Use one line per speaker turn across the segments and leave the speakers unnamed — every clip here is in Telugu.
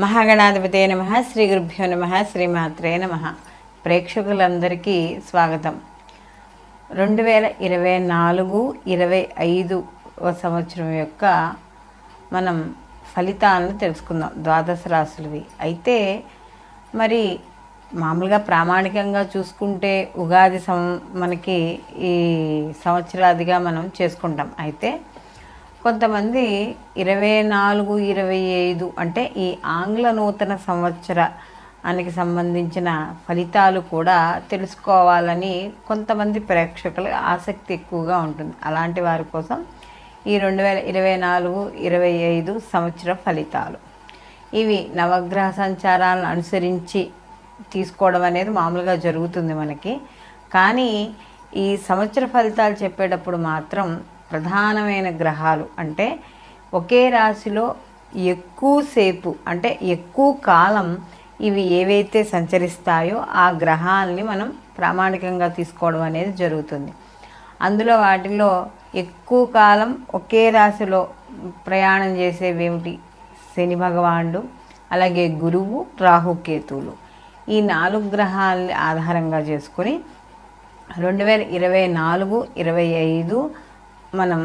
మహాగణాధిపతే నమః. శ్రీ గురుభ్యో నమః. శ్రీమాత్రే నమః. ప్రేక్షకులందరికీ స్వాగతం. 2024-25 సంవత్సరం యొక్క మనం ఫలితాలను తెలుసుకుందాం. ద్వాదశ రాశులవి అయితే మరి మామూలుగా ప్రామాణికంగా చూసుకుంటే ఉగాది మనకి ఈ సంవత్సరాదిగా మనం చేసుకుంటాం. అయితే కొంతమంది 24-25 అంటే ఈ ఆంగ్ల నూతన సంవత్సరానికి సంబంధించిన ఫలితాలు కూడా తెలుసుకోవాలని కొంతమంది ప్రేక్షకులు ఆసక్తి ఎక్కువగా ఉంటుంది. అలాంటి వారి కోసం ఈ 2024-25 సంవత్సర ఫలితాలు ఇవి నవగ్రహ సంచారాలను అనుసరించి తీసుకోవడం అనేది మామూలుగా జరుగుతుంది మనకి. కానీ ఈ సంవత్సర ఫలితాలు చెప్పేటప్పుడు మాత్రం ప్రధానమైన గ్రహాలు అంటే ఒకే రాశిలో ఎక్కువసేపు అంటే ఎక్కువ కాలం ఇవి ఏవైతే సంచరిస్తాయో ఆ గ్రహాలని మనం ప్రామాణికంగా తీసుకోవడం అనేది జరుగుతుంది. అందులో వాటిలో ఎక్కువ కాలం ఒకే రాశిలో ప్రయాణం చేసేవేమిటి? శని భగవానుడు, అలాగే గురువు, రాహుకేతువులు. ఈ 4 గ్రహాలని ఆధారంగా చేసుకొని 2024-25 మనం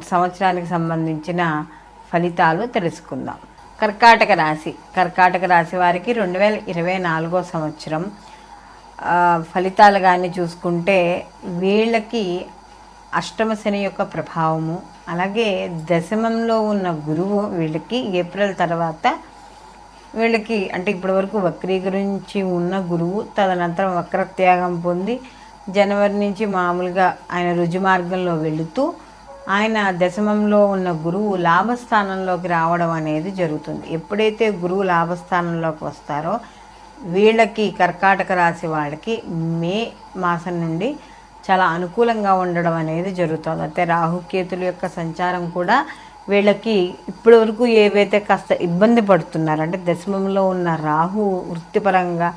సంవత్సరానికి సంబంధించిన ఫలితాలు తెలుసుకుందాం. కర్కాటక రాశి వారికి 2024 సంవత్సరం ఫలితాలు కానీ చూసుకుంటే వీళ్ళకి అష్టమ శని యొక్క ప్రభావము, అలాగే దశమంలో ఉన్న గురువు వీళ్ళకి ఏప్రిల్ తర్వాత వీళ్ళకి అంటే ఇప్పటి వరకు వక్రీకరించి ఉన్న గురువు తదనంతరం వక్రత్యాగం పొంది జనవరి నుంచి మామూలుగా ఆయన రుజు మార్గంలో వెళుతూ ఆయన దశమంలో ఉన్న గురువు లాభస్థానంలోకి రావడం అనేది జరుగుతుంది. ఎప్పుడైతే గురువు లాభస్థానంలోకి వస్తారో వీళ్ళకి కర్కాటక రాశి వాళ్ళకి మే మాసం నుండి చాలా అనుకూలంగా ఉండడం అనేది జరుగుతుంది. అయితే రాహుకేతుల యొక్క సంచారం కూడా వీళ్ళకి ఇప్పటి వరకు ఏవైతే కాస్త ఇబ్బంది పడుతున్నారో అంటే దశమంలో ఉన్న రాహు వృత్తిపరంగా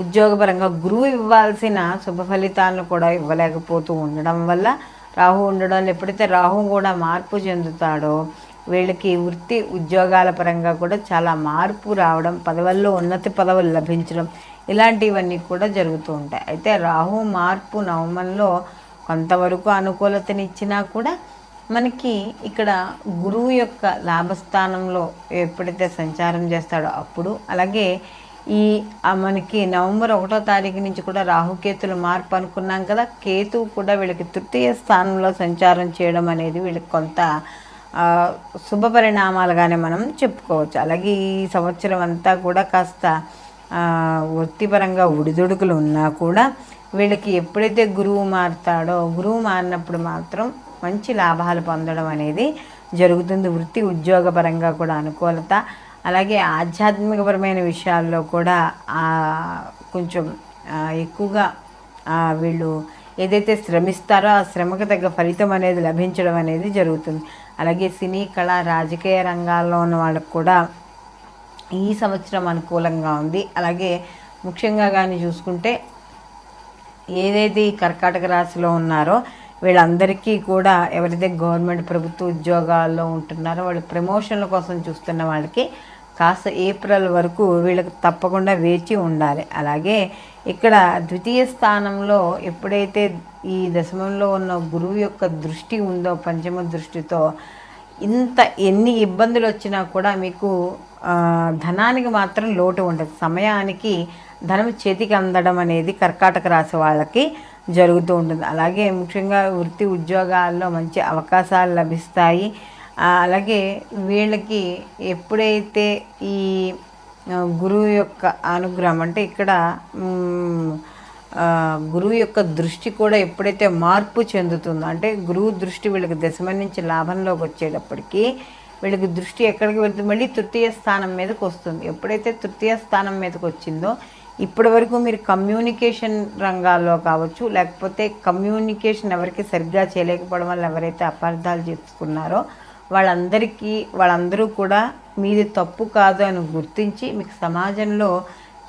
ఉద్యోగపరంగా గురువు ఇవ్వాల్సిన శుభ ఫలితాలను కూడా ఇవ్వలేకపోతూ ఉండడం వల్ల రాహు ఉండడం వల్ల ఎప్పుడైతే రాహు కూడా మార్పు చెందుతాడో వీళ్ళకి వృత్తి ఉద్యోగాల పరంగా కూడా చాలా మార్పు రావడం, పదవుల్లో ఉన్నతి పదవులు లభించడం ఇలాంటివన్నీ కూడా జరుగుతూ ఉంటాయి. అయితే రాహు మార్పు నవమంలో కొంతవరకు అనుకూలతనిచ్చినా కూడా మనకి ఇక్కడ గురువు యొక్క లాభస్థానంలో ఎప్పుడైతే సంచారం చేస్తాడో అప్పుడు, అలాగే ఈ మనకి నవంబర్ 1వ తారీఖు నుంచి కూడా రాహుకేతుల మార్పు అనుకున్నాం కదా, కేతువు కూడా వీళ్ళకి తృతీయ స్థానంలో సంచారం చేయడం అనేది వీళ్ళకి కొంత శుభ పరిణామాలుగానే మనం చెప్పుకోవచ్చు. అలాగే ఈ సంవత్సరం అంతా కూడా కాస్త వృత్తిపరంగా ఒడిదుడుకులు ఉన్నా కూడా వీళ్ళకి ఎప్పుడైతే గురువు మారుతాడో గురువు మారినప్పుడు మాత్రం మంచి లాభాలు పొందడం అనేది జరుగుతుంది. వృత్తి ఉద్యోగపరంగా కూడా అనుకూలత, అలాగే ఆధ్యాత్మికపరమైన విషయాల్లో కూడా కొంచెం ఎక్కువగా వీళ్ళు ఏదైతే శ్రమిస్తారో ఆ శ్రమకు తగ్గ ఫలితం అనేది లభించడం అనేది జరుగుతుంది. అలాగే సినీ, కళ, రాజకీయ రంగాల్లో ఉన్న వాళ్ళకు కూడా ఈ సంవత్సరం అనుకూలంగా ఉంది. అలాగే ముఖ్యంగా కానీ చూసుకుంటే ఏదైతే ఈ కర్కాటక రాశిలో ఉన్నారో వీళ్ళందరికీ కూడా ఎవరైతే గవర్నమెంట్ ప్రభుత్వ ఉద్యోగాల్లో ఉంటున్నారో వాళ్ళు ప్రమోషన్ల కోసం చూస్తున్న వాళ్ళకి కాస్త ఏప్రిల్ వరకు వీళ్ళకి తప్పకుండా వేచి ఉండాలి. అలాగే ఇక్కడ ద్వితీయ స్థానంలో ఎప్పుడైతే ఈ దశమంలో ఉన్న గురువు యొక్క దృష్టి ఉందో పంచమ దృష్టితో ఎన్ని ఇబ్బందులు వచ్చినా కూడా మీకు ధనానికి మాత్రం లోటు ఉండదు. సమయానికి ధనం చేతికి అందడం అనేది కర్కాటక రాశి వాళ్ళకి జరుగుతూ ఉంటుంది. అలాగే ముఖ్యంగా వృత్తి ఉద్యోగాల్లో మంచి అవకాశాలు లభిస్తాయి. అలాగే వీళ్ళకి ఎప్పుడైతే ఈ గురువు యొక్క అనుగ్రహం అంటే ఇక్కడ గురువు యొక్క దృష్టి కూడా ఎప్పుడైతే మార్పు చెందుతుందో అంటే గురువు దృష్టి వీళ్ళకి దశమం నుంచి లాభంలోకి వచ్చేటప్పటికి వీళ్ళకి దృష్టి ఎక్కడికి వెళ్తుంది? మళ్ళీ తృతీయ స్థానం మీదకి వస్తుంది. ఎప్పుడైతే తృతీయ స్థానం మీదకి వచ్చిందో ఇప్పటి వరకు మీరు కమ్యూనికేషన్ రంగాల్లో కావచ్చు, లేకపోతే కమ్యూనికేషన్ ఎవరికి సరిగ్గా చేయలేకపోవడం వల్ల ఎవరైతే అపార్థాలు చేసుకున్నారో వాళ్ళందరూ కూడా మీది తప్పు కాదు అని గుర్తించి మీకు సమాజంలో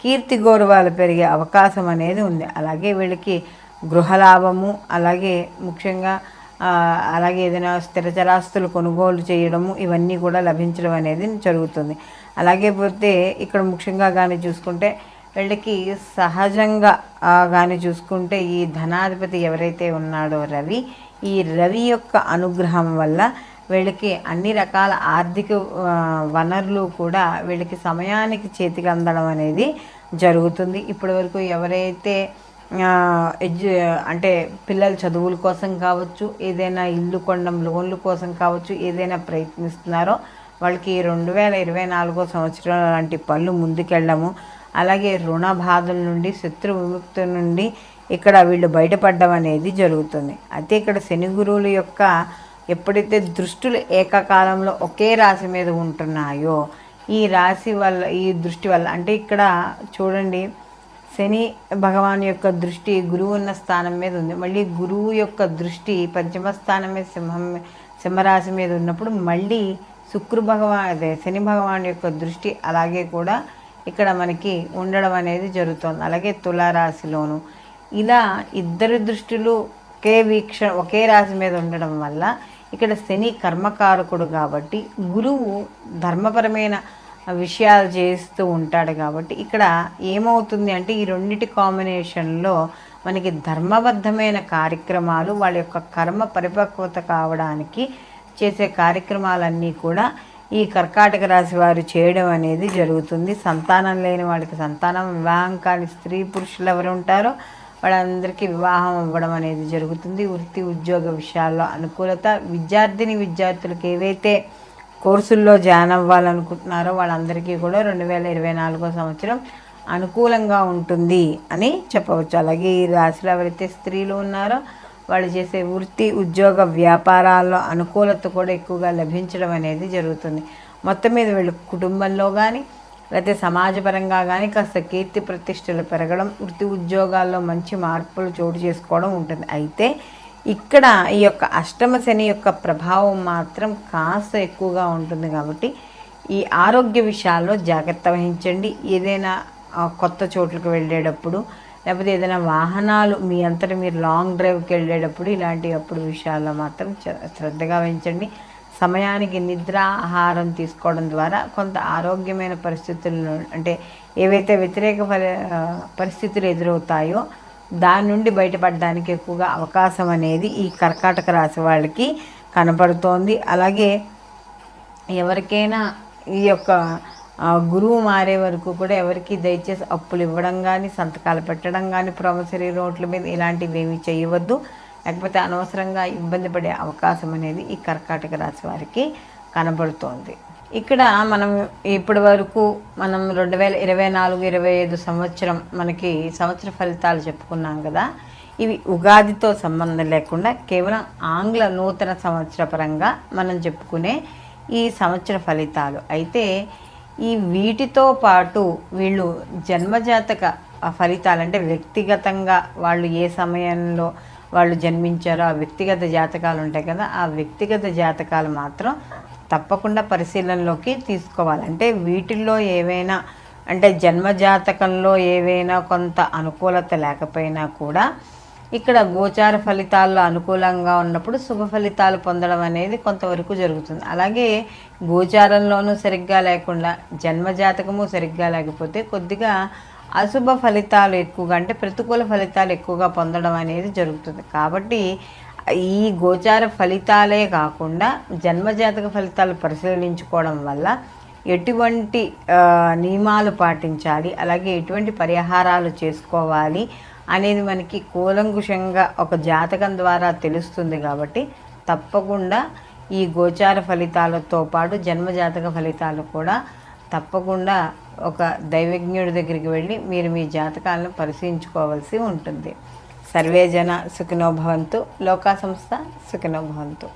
కీర్తి గౌరవాలు పెరిగే అవకాశం అనేది ఉంది. అలాగే వీళ్ళకి గృహలాభము, అలాగే ముఖ్యంగా అలాగే ఏదైనా స్థిరచరాస్తులు కొనుగోలు చేయడము ఇవన్నీ కూడా లభించడం అనేది జరుగుతుంది. అలాగే పోతే ఇక్కడ ముఖ్యంగా కానీ చూసుకుంటే వీళ్ళకి సహజంగా కానీ చూసుకుంటే ఈ ధనాధిపతి ఎవరైతే ఉన్నాడో రవి, ఈ రవి యొక్క అనుగ్రహం వల్ల వీళ్ళకి అన్ని రకాల ఆర్థిక వనరులు కూడా వీళ్ళకి సమయానికి చేతికి అందడం అనేది జరుగుతుంది. ఇప్పటి వరకు ఎవరైతే అంటే పిల్లల చదువుల కోసం కావచ్చు, ఏదైనా ఇల్లు కొనడం లోన్ల కోసం కావచ్చు, ఏదైనా ప్రయత్నిస్తున్నారో వాళ్ళకి 2024 సంవత్సరం లాంటి పనులు ముందుకెళ్ళడము, అలాగే రుణ బాధల నుండి, శత్రు విముక్తి నుండి ఇక్కడ వీళ్ళు బయటపడడం అనేది జరుగుతుంది. అయితే ఇక్కడ శని గురువుల యొక్క ఎప్పుడైతే దృష్టిలు ఏకకాలంలో ఒకే రాశి మీద ఉంటున్నాయో ఈ రాశి వల్ల, ఈ దృష్టి వల్ల అంటే ఇక్కడ చూడండి శని భగవాన్ యొక్క దృష్టి గురువు ఉన్న స్థానం మీద ఉంది. మళ్ళీ గురువు యొక్క దృష్టి పంచమ స్థానం మీద సింహరాశి మీద ఉన్నప్పుడు మళ్ళీ శని భగవాన్ యొక్క దృష్టి అలాగే కూడా ఇక్కడ మనకి ఉండడం అనేది జరుగుతుంది. అలాగే తులారాశిలోను ఇలా ఇద్దరి దృష్టిలు ఒకే రాశి మీద ఉండడం వల్ల ఇక్కడ శని కర్మకారకుడు కాబట్టి గురువు ధర్మపరమైన విషయాలు చేస్తూ ఉంటాడు కాబట్టి ఇక్కడ ఏమవుతుంది అంటే ఈ రెండిటి కాంబినేషన్లో మనకి ధర్మబద్ధమైన కార్యక్రమాలు, వాళ్ళ యొక్క కర్మ పరిపక్వత కావడానికి చేసే కార్యక్రమాలన్నీ కూడా ఈ కర్కాటక రాశి వారు చేయడం అనేది జరుగుతుంది. సంతానం లేని వాళ్ళకి సంతానం, వివాహం కాని స్త్రీ పురుషులు ఎవరు ఉంటారో వాళ్ళందరికీ వివాహం అవ్వడం అనేది జరుగుతుంది. వృత్తి ఉద్యోగ విషయాల్లో అనుకూలత, విద్యార్థులకు ఏవైతే కోర్సుల్లో జాయిన్ అవ్వాలనుకుంటున్నారో వాళ్ళందరికీ కూడా 2024 సంవత్సరం అనుకూలంగా ఉంటుంది అని చెప్పవచ్చు. అలాగే ఈ రాశిలో ఎవరైతే స్త్రీలు ఉన్నారో వాళ్ళు చేసే వృత్తి ఉద్యోగ వ్యాపారాల్లో అనుకూలత కూడా ఎక్కువగా లభించడం అనేది జరుగుతుంది. మొత్తం మీద వీళ్ళు కుటుంబంలో కానీ లేకపోతే సమాజపరంగా కానీ కాస్త కీర్తి ప్రతిష్టలు పెరగడం, వృత్తి ఉద్యోగాల్లో మంచి మార్పులు చోటు చేసుకోవడం ఉంటుంది. అయితే ఇక్కడ ఈ యొక్క అష్టమ శని యొక్క ప్రభావం మాత్రం కాస్త ఎక్కువగా ఉంటుంది కాబట్టి ఈ ఆరోగ్య విషయాల్లో జాగ్రత్త వహించండి. ఏదైనా కొత్త చోట్లకు వెళ్ళేటప్పుడు లేకపోతే ఏదైనా వాహనాలు మీ అంతటా మీరు లాంగ్ డ్రైవ్కి వెళ్ళేటప్పుడు ఇలాంటి విషయాల్లో మాత్రం శ్రద్ధగా వహించండి. సమయానికి నిద్ర, ఆహారం తీసుకోవడం ద్వారా కొంత ఆరోగ్యమైన పరిస్థితులను అంటే ఏవైతే వ్యతిరేక పరిస్థితులు ఎదురవుతాయో దాని నుండి బయటపడడానికి ఎక్కువగా అవకాశం అనేది ఈ కర్కాటక రాశి వాళ్ళకి కనపడుతోంది. అలాగే ఎవరికైనా ఈ యొక్క గురువు మారే వరకు కూడా ఎవరికి దయచేసి అప్పులు ఇవ్వడం కానీ, సంతకాలు పెట్టడం కానీ, ప్రామిసరీ నోట్ల మీద ఇలాంటివి ఏమీ చేయవద్దు. లేకపోతే అనవసరంగా ఇబ్బంది పడే అవకాశం అనేది ఈ కర్కాటక రాశి వారికి కనబడుతోంది. ఇక్కడ మనం ఇప్పటి వరకు 2024-25 సంవత్సరం మనకి సంవత్సర ఫలితాలు చెప్పుకున్నాం కదా. ఇవి ఉగాదితో సంబంధం లేకుండా కేవలం ఆంగ్ల నూతన సంవత్సర పరంగా మనం చెప్పుకునే ఈ సంవత్సర ఫలితాలు. అయితే ఈ వీటితో పాటు వీళ్ళు జన్మజాతక ఫలితాలు అంటే వ్యక్తిగతంగా వాళ్ళు ఏ సమయంలో వాళ్ళు జన్మించారో ఆ వ్యక్తిగత జాతకాలు ఉంటాయి కదా, ఆ వ్యక్తిగత జాతకాలు మాత్రం తప్పకుండా పరిశీలనలోకి తీసుకోవాలి. అంటే వీటిల్లో ఏవైనా అంటే జన్మజాతకంలో ఏవైనా కొంత అనుకూలత లేకపోయినా కూడా ఇక్కడ గోచార ఫలితాల్లో అనుకూలంగా ఉన్నప్పుడు శుభ ఫలితాలు పొందడం అనేది కొంతవరకు జరుగుతుంది. అలాగే గోచారంలోనూ సరిగ్గా లేకుండా జన్మజాతకము సరిగ్గా లేకపోతే కొద్దిగా అశుభ ఫలితాలు ఎక్కువగా అంటే ప్రతికూల ఫలితాలు ఎక్కువగా పొందడం అనేది జరుగుతుంది. కాబట్టి ఈ గోచార ఫలితాలే కాకుండా జన్మజాతక ఫలితాలు పరిశీలించుకోవడం వల్ల ఎటువంటి నియమాలు పాటించాలి, అలాగే ఎటువంటి పరిహారాలు చేసుకోవాలి అనేది మనకి కూలంకుషంగా ఒక జాతకం ద్వారా తెలుస్తుంది. కాబట్టి తప్పకుండా ఈ గోచార ఫలితాలతో పాటు జన్మజాతక ఫలితాలు కూడా తప్పకుండా ఒక దైవజ్ఞుడి దగ్గరికి వెళ్ళి మీరు మీ జాతకాలను పరిశీలించుకోవాల్సి ఉంటుంది. సర్వే జన సుఖినో భవంతు, లోకా సంస్థ సుఖినో భవంతు.